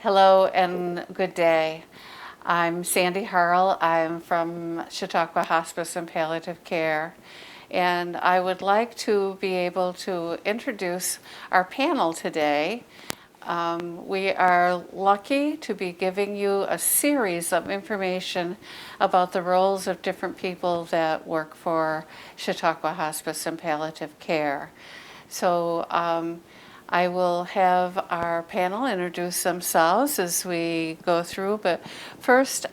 Hello and good day. I'm Sandy Harle. I'm from Chautauqua Hospice and Palliative Care. And I would like to be able to introduce our panel today. We are lucky to be giving you a series of information about the roles of different people that work for Chautauqua Hospice and Palliative Care. So I will have our panel introduce themselves as we go through, but first,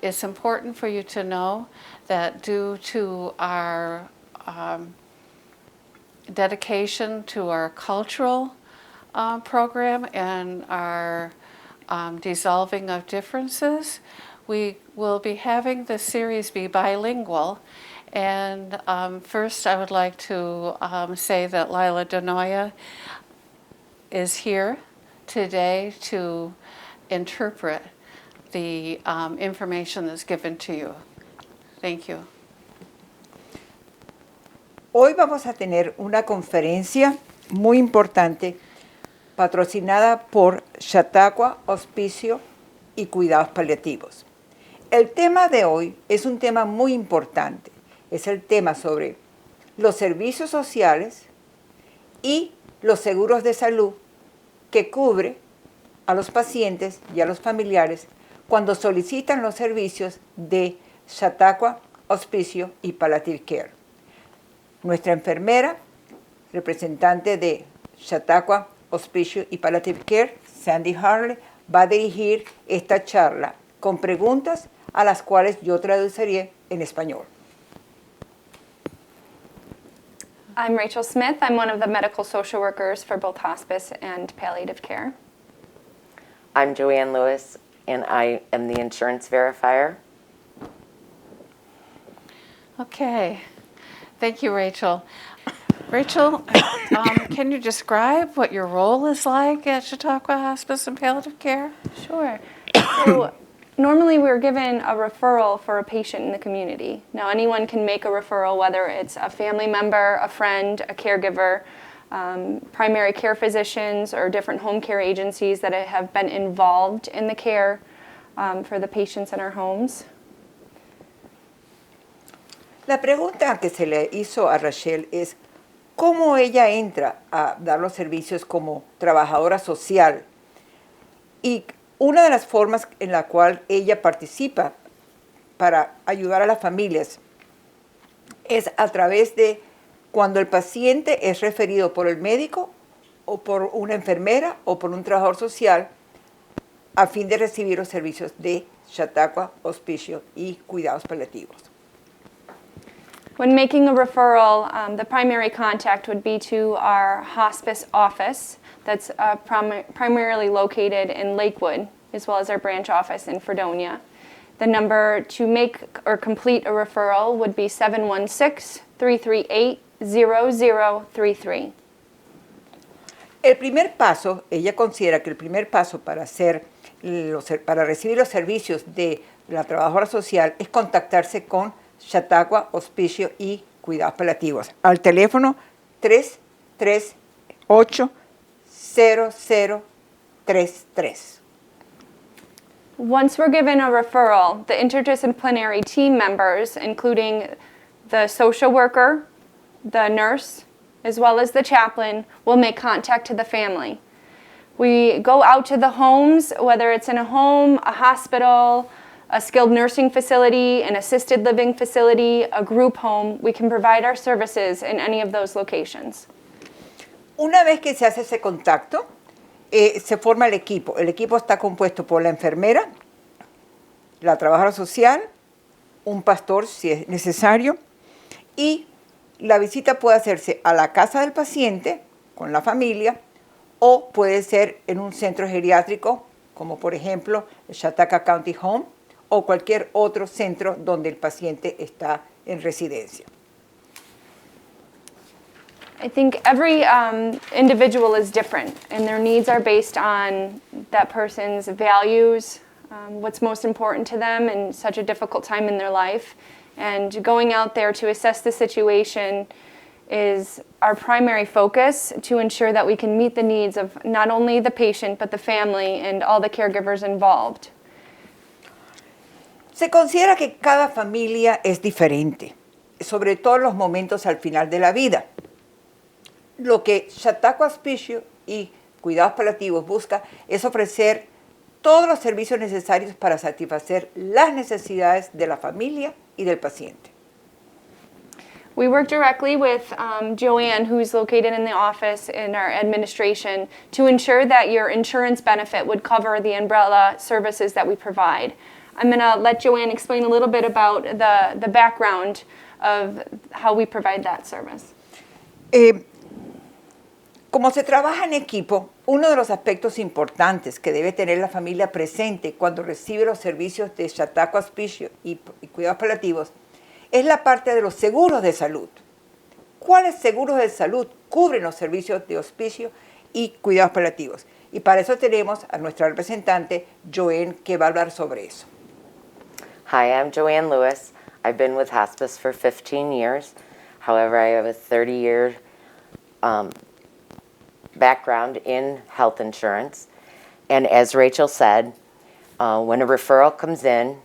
it's important for you to know that due to our dedication to our cultural program and our dissolving of differences, we will be having the series be bilingual. And first, I would like to say that Laila Denoya is here today to interpret the information that's given to you. Thank you. Hoy vamos a tener una conferencia muy importante patrocinada por Chautauqua Hospice y Cuidados Paliativos. El tema de hoy es un tema muy importante. Es el tema sobre los servicios sociales y los seguros de salud que cubre a los pacientes y a los familiares cuando solicitan los servicios de Chautauqua Hospice y Palliative Care. Nuestra enfermera, representante de Chautauqua Hospice y Palliative Care, Sandy Harle, va a dirigir esta charla con preguntas a las cuales yo traduciré en español. I'm Rachel Smith. I'm one of the medical social workers for both hospice and palliative care. I'm Joanne Lewis, and I am the insurance verifier. Okay. Thank you, Rachel. Rachel, can you describe what your role is like at Chautauqua Hospice and Palliative Care? Sure. So normally we're given a referral for a patient in the community. Now anyone can make a referral, whether it's a family member, a friend, a caregiver, primary care physicians, or different home care agencies that have been involved in the care for the patients in our homes. La pregunta que se le hizo a Rachel es cómo ella entra a dar los servicios como trabajadora social. Y una de las formas en la cual ella participa para ayudar a las familias es a través de cuando el paciente es referido por el médico o por una enfermera o por un trabajador social a fin de recibir los servicios de Chautauqua Hospice y Cuidados Paliativos. When making a referral, the primary contact would be to our hospice office that's primarily located in Lakewood, as well as our branch office in Fredonia. The number to make or complete a referral would be 716-338-0033. El primer paso, ella considera que el primer paso para recibir los servicios de la trabajadora social es contactarse con Chautauqua Hospice y Cuidados Paliativos al teléfono 338-0033. Once we're given a referral, the interdisciplinary team members, including the social worker, the nurse, as well as the chaplain, will make contact to the family. We go out to the homes, whether it's in a home, a hospital, a skilled nursing facility, an assisted living facility, a group home. We can provide our services in any of those locations. Una vez que se hace ese contacto, se forma el equipo. El equipo está compuesto por la enfermera, la trabajadora social, un pastor si es necesario, y la visita puede hacerse a la casa del paciente con la familia o puede ser en un centro geriátrico, como por ejemplo el Chautauqua County Home, o cualquier otro centro donde el paciente está en residencia. I think every individual is different, and their needs are based on that person's values, what's most important to them in such a difficult time in their life. And going out there to assess the situation is our primary focus to ensure that we can meet the needs of not only the patient but the family and all the caregivers involved. Se considera que cada familia es diferente, sobre todo en los momentos al final de la vida. Lo que Chautauqua Hospice y Cuidados Paliativos busca es ofrecer todos los servicios necesarios para satisfacer las necesidades de la familia y del paciente. We work directly with Joanne, who's located in the office in our administration, to ensure that your insurance benefit would cover the umbrella services that we provide. I'm going to let Joanne explain a little bit about the background of how we provide that service. Como se trabaja en equipo, uno de los aspectos importantes que debe tener la familia presente cuando recibe los servicios de Chautauqua Hospice y Cuidados Paliativos es la parte de los seguros de salud. ¿Cuáles seguros de salud cubren los servicios de hospicio y cuidados paliativos? Y para eso tenemos a nuestra representante, Joanne, que va a hablar sobre eso. Hi, I'm Joanne Lewis. I've been with hospice for 15 years. However, I have a 30-year background in health insurance. And as Rachel said, when a referral comes in,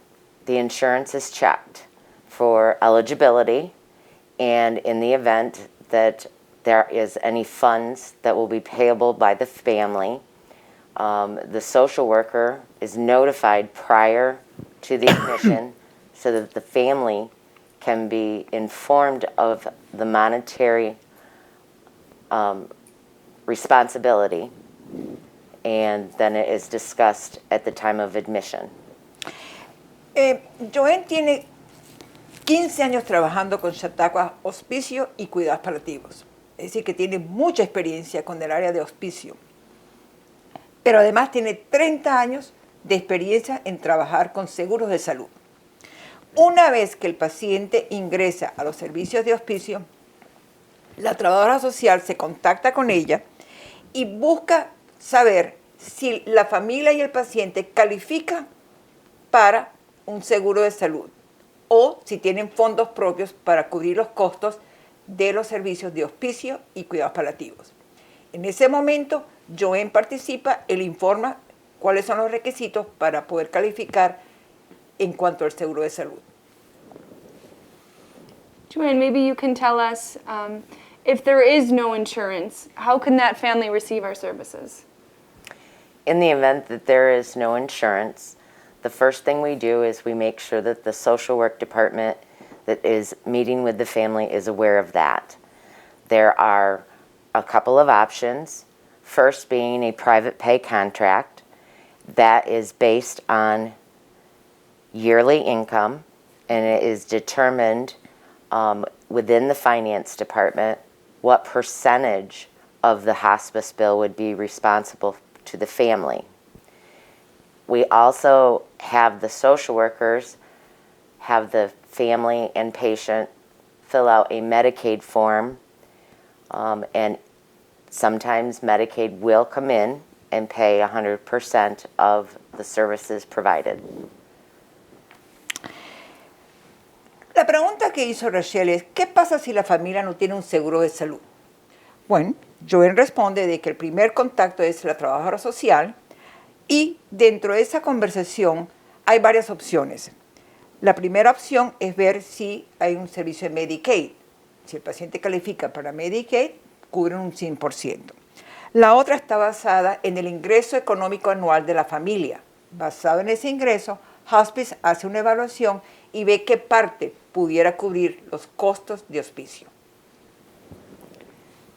the insurance is checked for eligibility, and in the event that there is any funds that will be payable by the family, the social worker is notified prior to the admission so that the family can be informed of the monetary responsibility, and then it is discussed at the time of admission. Joanne tiene 15 años trabajando con Chautauqua Hospicio y Cuidados Paliativos. Es decir, que tiene mucha experiencia con el área de hospicio. Pero además tiene 30 años de experiencia en trabajar con seguros de salud. Una vez que el paciente ingresa a los servicios de hospicio, la trabajadora social se contacta con ella y busca saber si la familia y el paciente califican para un seguro de salud o si tienen fondos propios para cubrir los costos de los servicios de hospicio y cuidados paliativos. En ese momento, Joanne participa, él informa cuáles son los requisitos para poder calificar en cuanto al seguro de salud. Joanne, maybe you can tell us if there is no insurance, how can that family receive our services? In the event that there is no insurance, the first thing we do is we make sure that the social work department that is meeting with the family is aware of that. There are a couple of options. First being a private pay contract that is based on yearly income, and it is determined within the finance department what percentage of the hospice bill would be responsible to the family. We also have the social workers have the family and patient fill out a Medicaid form, and sometimes Medicaid will come in and pay 100% of the services provided. La pregunta que hizo Rachel es, ¿qué pasa si la familia no tiene un seguro de salud? Bueno, Joanne responde de que el primer contacto es la trabajadora social y dentro de esa conversación hay varias opciones. La primera opción es ver si hay un servicio de Medicaid. Si el paciente califica para Medicaid, cubren un 100%. La otra está basada en el ingreso económico anual de la familia. Basado en ese ingreso, Hospice hace una evaluación y ve qué parte pudiera cubrir los costos de hospicio.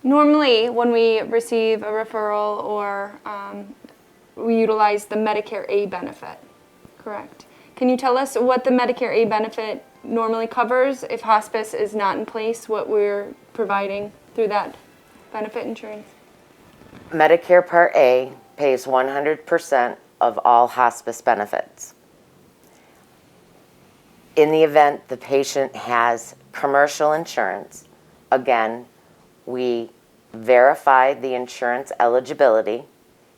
Normally, when we receive a referral or we utilize the Medicare A benefit, correct? Can you tell us what the Medicare A benefit normally covers if hospice is not in place, what we're providing through that benefit insurance? Medicare Part A pays 100% of all hospice benefits. In the event the patient has commercial insurance, again, we verify the insurance eligibility,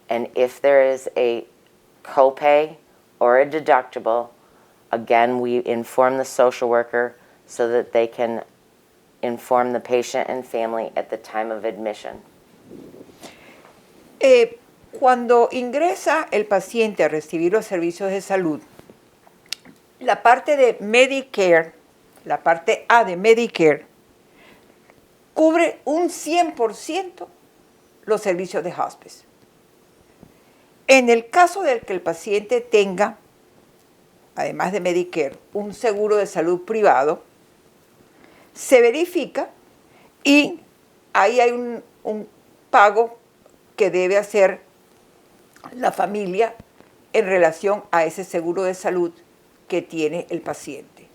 and if there is a copay or a deductible, again, we inform the social worker so that they can inform the patient and family at the time of admission. Cuando ingresa el paciente a recibir los servicios de salud, la parte de Medicare, la parte A de Medicare, cubre un 100% los servicios de hospice. En el caso de que el paciente tenga, además de Medicare, un seguro de salud privado, se verifica y ahí hay un pago que debe hacer la familia en relación a ese seguro de salud que tiene el paciente.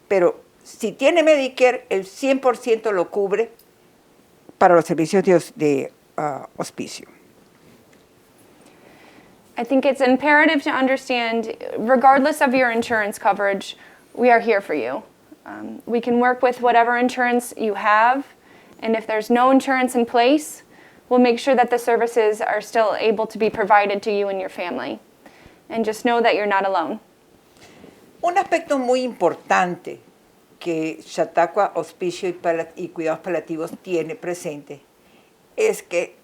Pero si tiene Medicare, el 100% lo cubre para los servicios de hospicio. I think it's imperative to understand, regardless of your insurance coverage, we are here for you. We can work with whatever insurance you have, and if there's no insurance in place, we'll make sure that the services are still able to be provided to you and your family. And just know that you're not alone. Un aspecto muy importante que Chautauqua Hospicio y Cuidados Paliativos tiene presente es que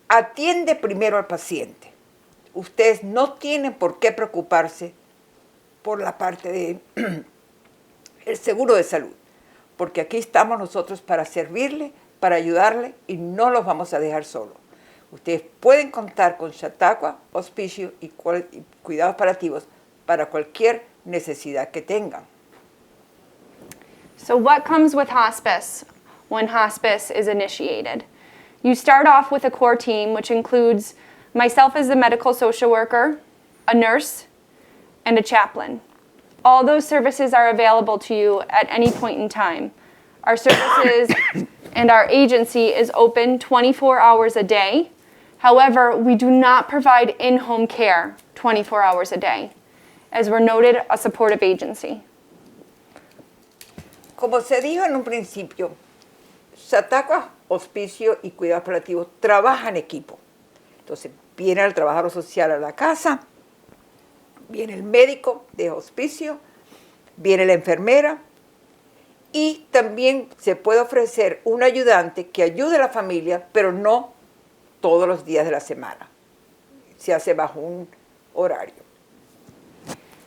atiende primero al paciente. Ustedes no tienen por qué preocuparse por la parte de el seguro de salud, porque aquí estamos nosotros para servirle, para ayudarle y no los vamos a dejar solos. Ustedes pueden contar con Chautauqua Hospicio y Cuidados Paliativos para cualquier necesidad que tengan. So what comes with hospice when hospice is initiated? You start off with a core team, which includes myself as the medical social worker, a nurse, and a chaplain. All those services are available to you at any point in time. Our services and our agency is open 24 hours a day. However, we do not provide in-home care 24 hours a day, as we're noted a supportive agency. Como se dijo en un principio, Chautauqua Hospicio y Cuidados Paliativos trabajan en equipo. Entonces, viene el trabajador social a la casa, viene el médico de hospicio, viene la enfermera y también se puede ofrecer un ayudante que ayude a la familia, pero no todos los días de la semana. Se hace bajo un horario.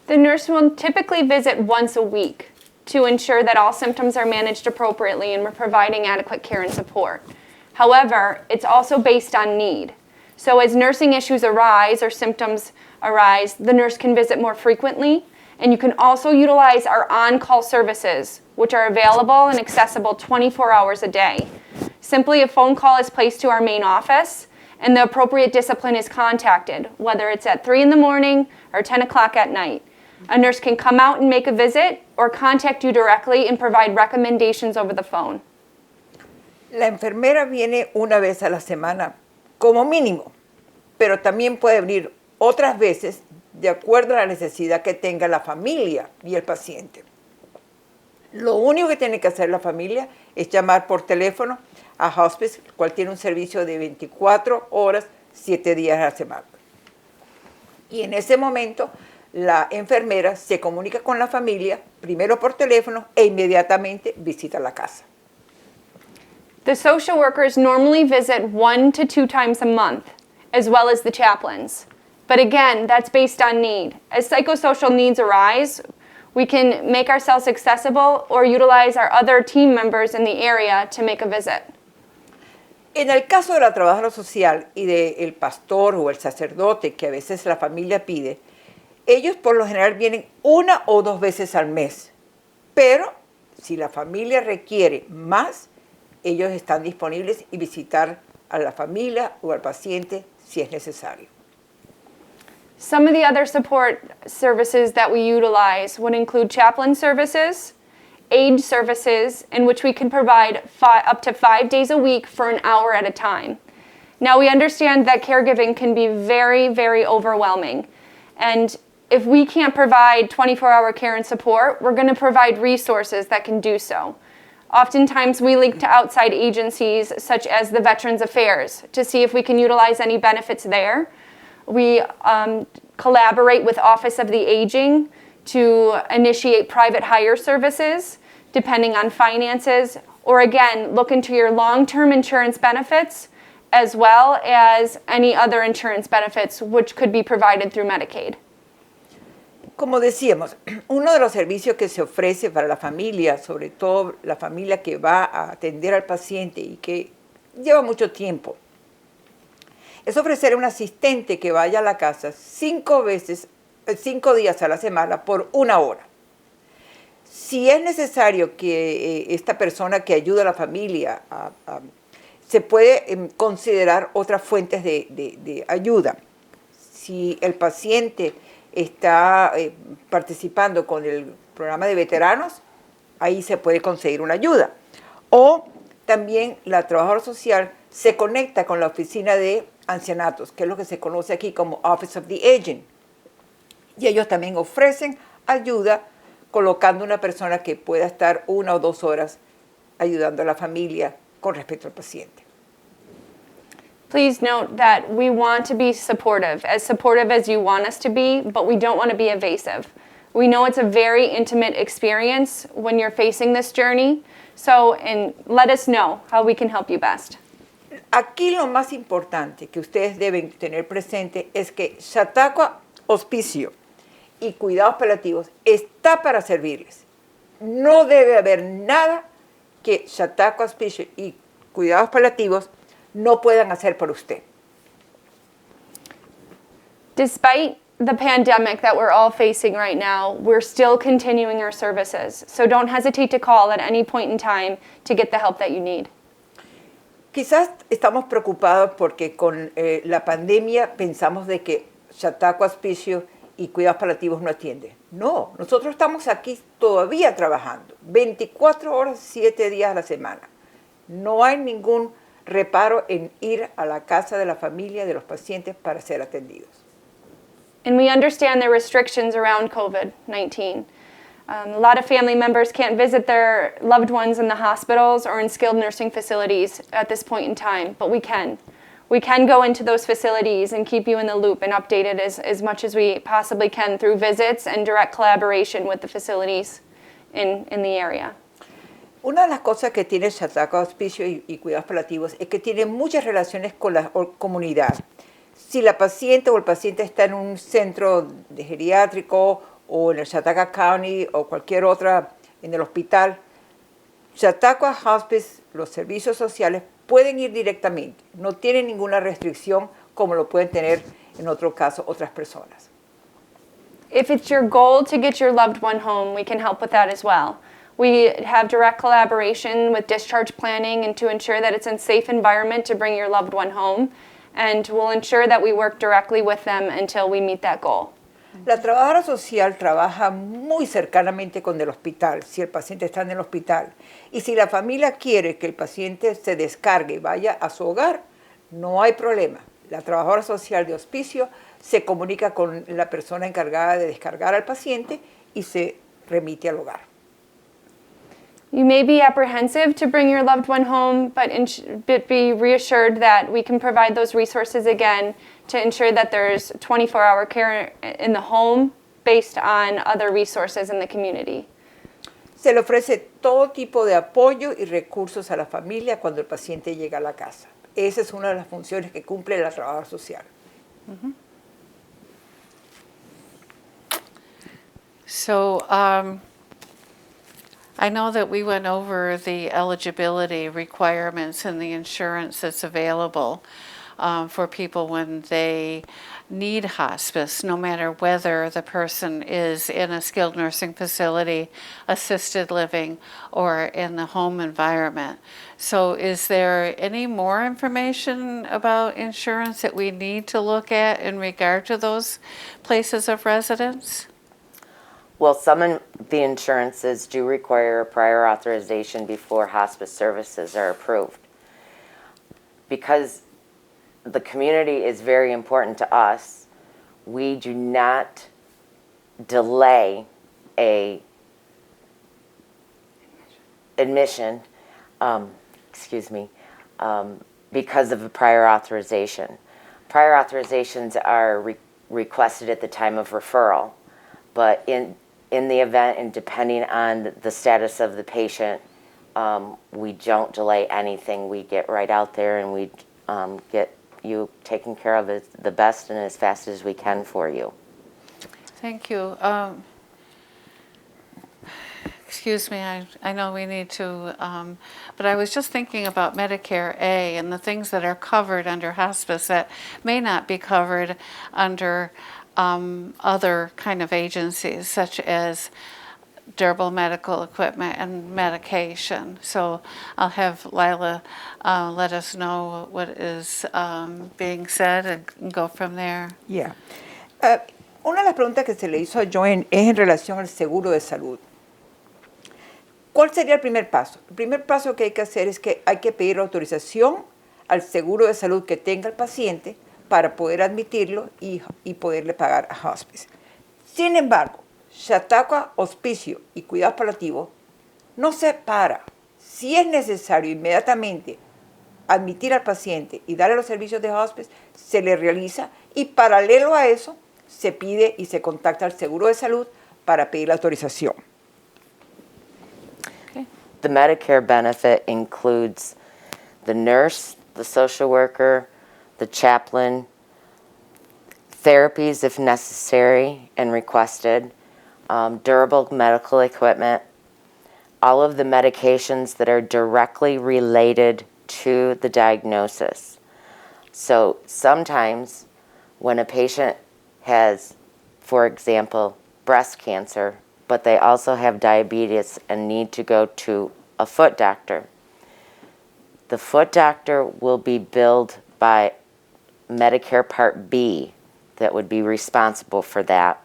The nurse will typically visit once a week to ensure that all symptoms are managed appropriately and we're providing adequate care and support. However, it's also based on need. So as nursing issues arise or symptoms arise, the nurse can visit more frequently, and you can also utilize our on-call services, which are available and accessible 24 hours a day. Simply a phone call is placed to our main office, and the appropriate discipline is contacted, whether it's at 3 in the morning or 10 o'clock at night. A nurse can come out and make a visit or contact you directly and provide recommendations over the phone. La enfermera viene una vez a la semana, como mínimo, pero también puede venir otras veces de acuerdo a la necesidad que tenga la familia y el paciente. Lo único que tiene que hacer la familia es llamar por teléfono a Hospice, el cual tiene un servicio de 24 horas, 7 días a la semana. Y en ese momento la enfermera se comunica con la familia, primero por teléfono e inmediatamente visita la casa. The social workers normally visit 1 to 2 times a month, as well as the chaplains. But again, that's based on need. As psychosocial needs arise, we can make ourselves accessible or utilize our other team members in the area to make a visit. En el caso de la trabajadora social y del pastor o el sacerdote que a veces la familia pide, ellos por lo general vienen 1 o 2 veces al mes. Pero si la familia requiere más, ellos están disponibles y visitar a la familia o al paciente si es necesario. Some of the other support services that we utilize would include chaplain services, aid services, in which we can provide up to 5 days a week for an hour at a time. Now, we understand that caregiving can be very, very overwhelming. And if we can't provide 24-hour care and support, we're going to provide resources that can do so. Oftentimes, we link to outside agencies such as the Veterans Affairs to see if we can utilize any benefits there. We collaborate with Office of the Aging to initiate private hire services, depending on finances, or again, look into your long-term insurance benefits as well as any other insurance benefits which could be provided through Medicaid. Como decíamos, uno de los servicios que se ofrece para la familia, sobre todo la familia que va a atender al paciente y que lleva mucho tiempo, es ofrecer un asistente que vaya a la casa 5 días a la semana por 1 hora. Si es necesario que esta persona que ayuda a la familia, se puede considerar otras fuentes de ayuda. Si el paciente está participando con el programa de veteranos, ahí se puede conseguir una ayuda. O también la trabajadora social se conecta con la oficina de ancianatos, que es lo que se conoce aquí como Office of the Aging. Y ellos también ofrecen ayuda colocando una persona que pueda estar 1 o 2 horas ayudando a la familia con respecto al paciente. Please note that we want to be supportive as you want us to be, but we don't want to be evasive. We know it's a very intimate experience when you're facing this journey, and let us know how we can help you best. Aquí lo más importante que ustedes deben tener presente es que Chautauqua Hospicio y Cuidados Paliativos está para servirles. No debe haber nada que Chautauqua Hospicio y Cuidados Paliativos no puedan hacer por usted. Despite the pandemic that we're all facing right now, we're still continuing our services. So don't hesitate to call at any point in time to get the help that you need. Quizás estamos preocupados porque con la pandemia pensamos de que Chautauqua Hospicio y Cuidados Paliativos no atiende. No, nosotros estamos aquí todavía trabajando, 24 horas, 7 días a la semana. No hay ningún reparo en ir a la casa de la familia de los pacientes para ser atendidos. And we understand the restrictions around COVID-19. A lot of family members can't visit their loved ones in the hospitals or in skilled nursing facilities at this point in time, but we can. We can go into those facilities and keep you in the loop and updated as much as we possibly can through visits and direct collaboration with the facilities in the area. Una de las cosas que tiene Chautauqua Hospicio y Cuidados Paliativos es que tiene muchas relaciones con la comunidad. Si la paciente o el paciente está en un centro de geriátrico o en el Chautauqua County o cualquier otra, en el hospital, Chautauqua Hospice, los servicios sociales pueden ir directamente. No tienen ninguna restricción como lo pueden tener en otro caso otras personas. If it's your goal to get your loved one home, we can help with that as well. We have direct collaboration with discharge planning and to ensure that it's a safe environment to bring your loved one home. And we'll ensure that we work directly with them until we meet that goal. La trabajadora social trabaja muy cercanamente con el hospital, si el paciente está en el hospital. Y si la familia quiere que el paciente se descargue y vaya a su hogar, no hay problema. La trabajadora social de hospicio se comunica con la persona encargada de descargar al paciente y se remite al hogar. You may be apprehensive to bring your loved one home, but be reassured that we can provide those resources again to ensure that there's 24-hour care in the home based on other resources in the community. Se le ofrece todo tipo de apoyo y recursos a la familia cuando el paciente llega a la casa. Esa es una de las funciones que cumple la trabajadora social. Mm-hmm. So, I know that we went over the eligibility requirements and the insurance that's available for people when they need hospice, no matter whether the person is in a skilled nursing facility, assisted living, or in the home environment. So is there any more information about insurance that we need to look at in regard to those places of residence? Well, some of the insurances do require a prior authorization before hospice services are approved. Because the community is very important to us, we do not delay a admission, because of a prior authorization. Prior authorizations are requested at the time of referral, but in the event and depending on the status of the patient, we don't delay anything. We get right out there and we get you taken care of as the best and as fast as we can for you. Thank you. Excuse me, I know we need to, but I was just thinking about Medicare A and the things that are covered under hospice that may not be covered under other kind of agencies, such as durable medical equipment and medication. So I'll have Laila let us know what is being said and go from there. Yeah. Una de las preguntas que se le hizo a Joan es en relación al seguro de salud. ¿Cuál sería el primer paso? El primer paso que hay que hacer es que hay que pedir autorización al seguro de salud que tenga el paciente para poder admitirlo y poderle pagar a hospice. Sin embargo, Chautauqua Hospicio y Cuidados Paliativos no se para. Si es necesario inmediatamente admitir al paciente y darle los servicios de hospice, se le realiza y paralelo a eso se pide y se contacta al seguro de salud para pedir la autorización. Okay. The Medicare benefit includes the nurse, the social worker, the chaplain, therapies if necessary and requested, durable medical equipment, all of the medications that are directly related to the diagnosis. So sometimes when a patient has, for example, breast cancer, but they also have diabetes and need to go to a foot doctor, the foot doctor will be billed by Medicare Part B that would be responsible for that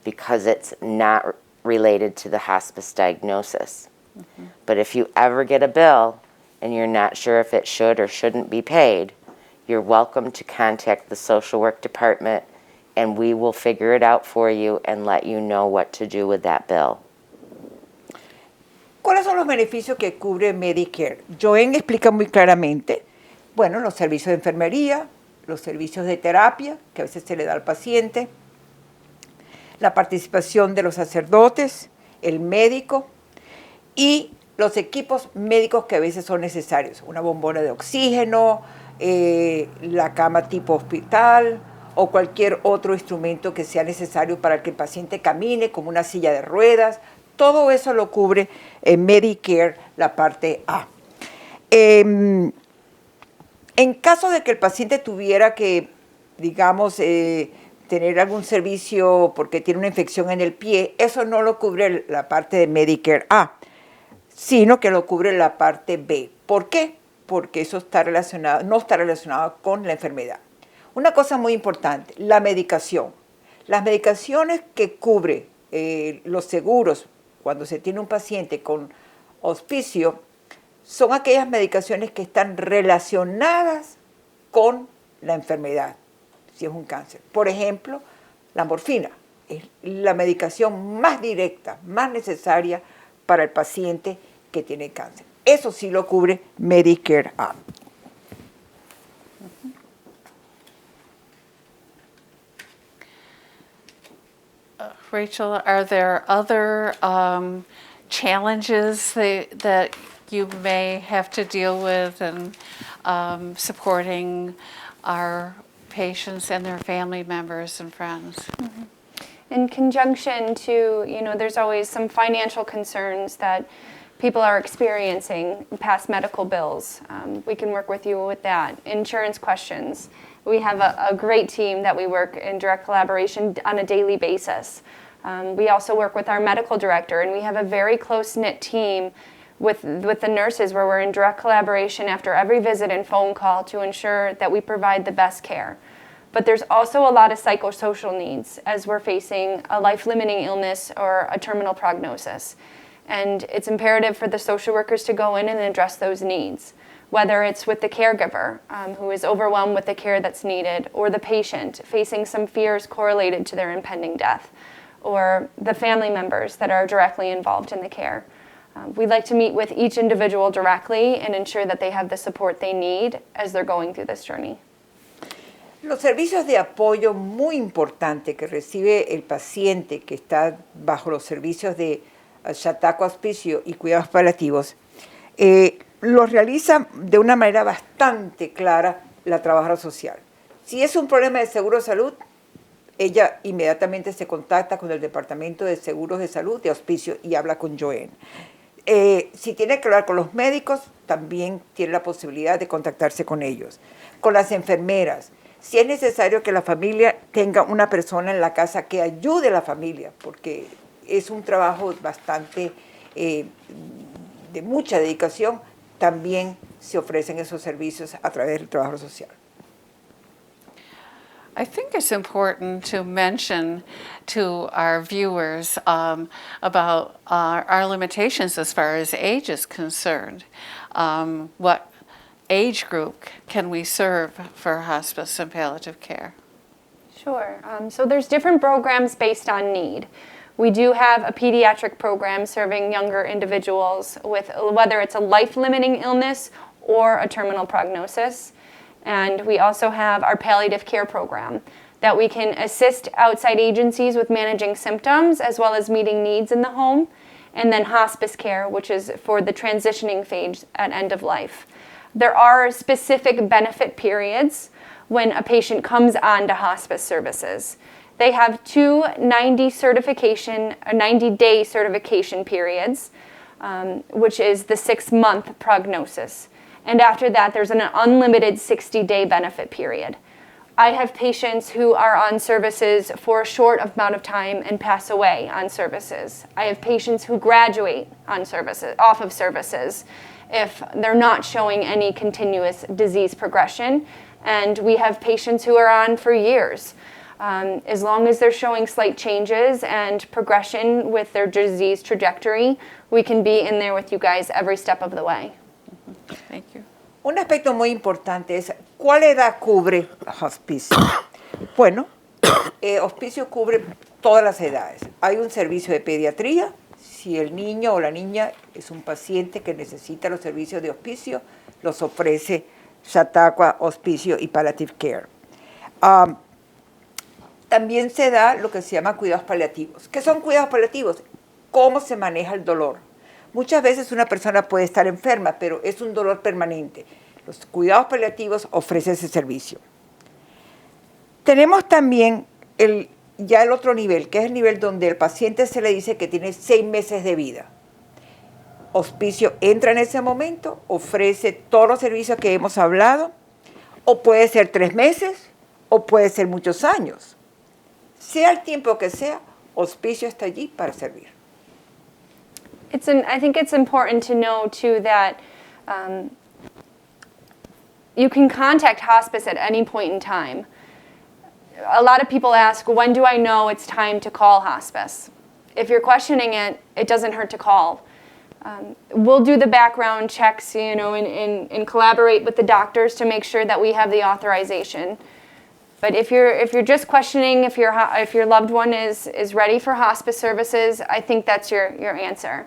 because it's not related to the hospice diagnosis. Mm-hmm. But if you ever get a bill and you're not sure if it should or shouldn't be paid, you're welcome to contact the social work department and we will figure it out for you and let you know what to do with that bill. ¿Cuáles son los beneficios que cubre Medicare? Joan explica muy claramente, bueno, los servicios de enfermería, los servicios de terapia que a veces se le da al paciente, la participación de los sacerdotes, el médico y los equipos médicos que a veces son necesarios, una bombona de oxígeno, la cama tipo hospital o cualquier otro instrumento que sea necesario para que el paciente camine, como una silla de ruedas. Todo eso lo cubre Medicare, la parte A. En caso de que el paciente tuviera que, digamos, tener algún servicio porque tiene una infección en el pie, eso no lo cubre la parte de Medicare A, sino que lo cubre la parte B. ¿Por qué? Porque eso está relacionado, no está relacionado con la enfermedad. Una cosa muy importante, la medicación. Las medicaciones que cubre los seguros cuando se tiene un paciente con hospicio son aquellas medicaciones que están relacionadas con la enfermedad, si es un cáncer. Por ejemplo, la morfina es la medicación más directa, más necesaria para el paciente que tiene cáncer. Eso sí lo cubre Medicare A. Rachel, are there other challenges that you may have to deal with in supporting our patients and their family members and friends? Mm-hmm. In conjunction to, there's always some financial concerns that people are experiencing, past medical bills. We can work with you with that. Insurance questions. We have a great team that we work in direct collaboration on a daily basis. We also work with our medical director, and we have a very close-knit team with the nurses where we're in direct collaboration after every visit and phone call to ensure that we provide the best care. But there's also a lot of psychosocial needs as we're facing a life-limiting illness or a terminal prognosis. And it's imperative for the social workers to go in and address those needs, whether it's with the caregiver who is overwhelmed with the care that's needed, or the patient facing some fears correlated to their impending death, or the family members that are directly involved in the care. We'd like to meet with each individual directly and ensure that they have the support they need as they're going through this journey. Los servicios de apoyo muy importante que recibe el paciente que está bajo los servicios de Chautauqua Hospicio y Cuidados Paliativos Lo realiza de una manera bastante clara la trabajadora social. Si es un problema de seguro de salud, ella inmediatamente se contacta con el Departamento de Seguros de Salud de Hospicio y habla con Joanne. Si tiene que hablar con los médicos, también tiene la posibilidad de contactarse con ellos. Con las enfermeras, si es necesario que la familia tenga una persona en la casa que ayude a la familia, porque es un trabajo bastante de mucha dedicación, también se ofrecen esos servicios a través del trabajo social. I think it's important to mention to our viewers about our limitations as far as age is concerned. What age group can we serve for hospice and palliative care? Sure. So there's different programs based on need. We do have a pediatric program serving younger individuals with whether it's a life-limiting illness or a terminal prognosis. And we also have our palliative care program that we can assist outside agencies with managing symptoms as well as meeting needs in the home. And then hospice care, which is for the transitioning phase at end of life. There are specific benefit periods when a patient comes on to hospice services. They have two 90-day certification periods, which is the 6-month prognosis. And after that, there's an unlimited 60-day benefit period. I have patients who are on services for a short amount of time and pass away on services. I have patients who graduate on services, off of services if they're not showing any continuous disease progression. And we have patients who are on for years. As long as they're showing slight changes and progression with their disease trajectory, we can be in there with you guys every step of the way. Thank you. Un aspecto muy importante es ¿cuál edad cubre Hospicio? Bueno, Hospicio cubre todas las edades. Hay un servicio de pediatría. Si el niño o la niña es un paciente que necesita los servicios de Hospicio, los ofrece Chautauqua Hospice y Palliative Care. También se da lo que se llama cuidados paliativos. ¿Qué son cuidados paliativos? ¿Cómo se maneja el dolor? Muchas veces una persona puede estar enferma, pero es un dolor permanente. Los cuidados paliativos ofrecen ese servicio. Tenemos también ya el otro nivel, que es el nivel donde el paciente se le dice que tiene 6 meses de vida. Hospicio entra en ese momento, ofrece todos los servicios que hemos hablado, o puede ser 3 meses, o puede ser muchos años. Sea el tiempo que sea, Hospicio está allí para servir. I think it's important to know, too, that you can contact hospice at any point in time. A lot of people ask, when do I know it's time to call hospice? If you're questioning it, it doesn't hurt to call. We'll do the background checks, and collaborate with the doctors to make sure that we have the authorization. But if you're just questioning if your loved one is ready for hospice services, I think that's your answer.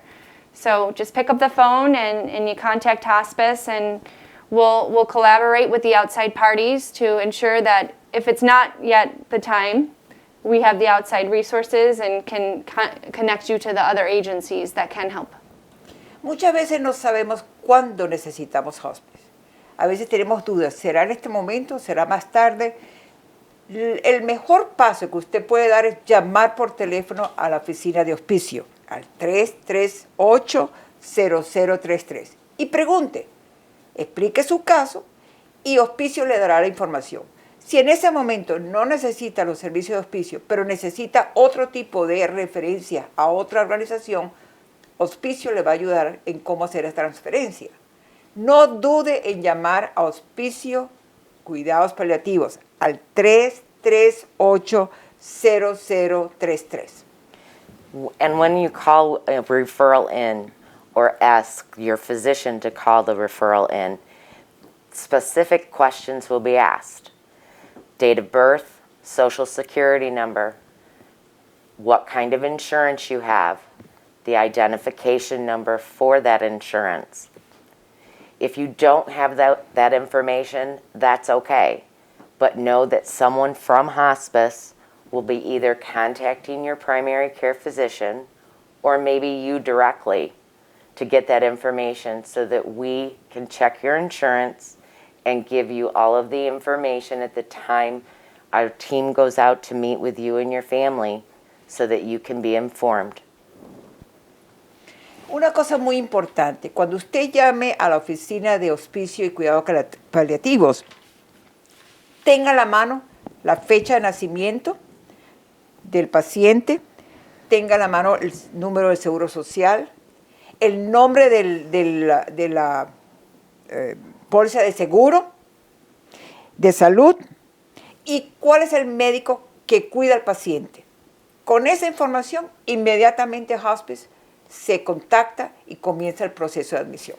So just pick up the phone and you contact hospice, and we'll collaborate with the outside parties to ensure that if it's not yet the time, we have the outside resources and can connect you to the other agencies that can help. Muchas veces no sabemos cuándo necesitamos hospice. A veces tenemos dudas, ¿será en este momento? ¿Será más tarde? El mejor paso que usted puede dar es llamar por teléfono a la oficina de Hospicio, al 338-0033. Y pregunte, explique su caso y Hospicio le dará la información. Si en ese momento no necesita los servicios de Hospicio, pero necesita otro tipo de referencia a otra organización, Hospicio le va a ayudar en cómo hacer la transferencia. No dude en llamar a Hospicio Cuidados Paliativos al 338-0033. And when you call a referral in or ask your physician to call the referral in, specific questions will be asked. Date of birth, social security number, what kind of insurance you have, the identification number for that insurance. If you don't have that information, that's okay. But know that someone from hospice will be either contacting your primary care physician or maybe you directly to get that information so that we can check your insurance and give you all of the information at the time our team goes out to meet with you and your family so that you can be informed. Una cosa muy importante, cuando usted llame a la oficina de hospicio y cuidados paliativos, tenga a la mano la fecha de nacimiento del paciente, tenga a la mano el número del seguro social, el nombre de la póliza de seguro, de salud y cuál es el médico que cuida al paciente. Con esa información, inmediatamente Hospice se contacta y comienza el proceso de admisión.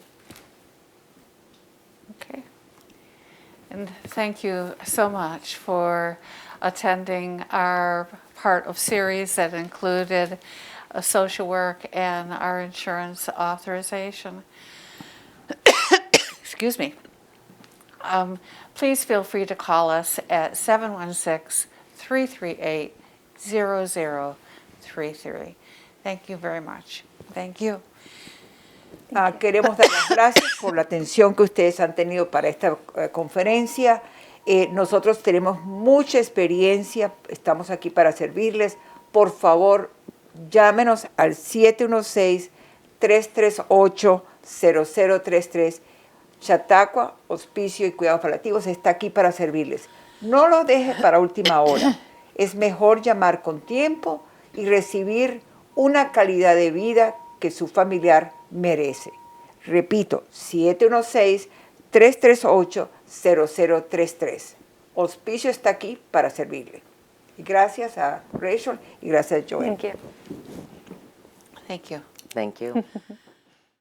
Okay. And thank you so much for attending our part of series that included social work and our insurance authorization. Excuse me. Please feel free to call us at 716-338-0033. Thank you very much. Thank you. Queremos dar las gracias por la atención que ustedes han tenido para esta conferencia. Nosotros tenemos mucha experiencia, estamos aquí para servirles. Por favor, llámenos al 716-338-0033. Chautauqua, Hospicio y Cuidados Paliativos está aquí para servirles. No lo deje para última hora. Es mejor llamar con tiempo y recibir una calidad de vida que su familiar merece. Repito, 716-338-0033. Hospicio está aquí para servirle. Y gracias a Rachel y gracias a Joel. Thank you. Thank you. Thank you.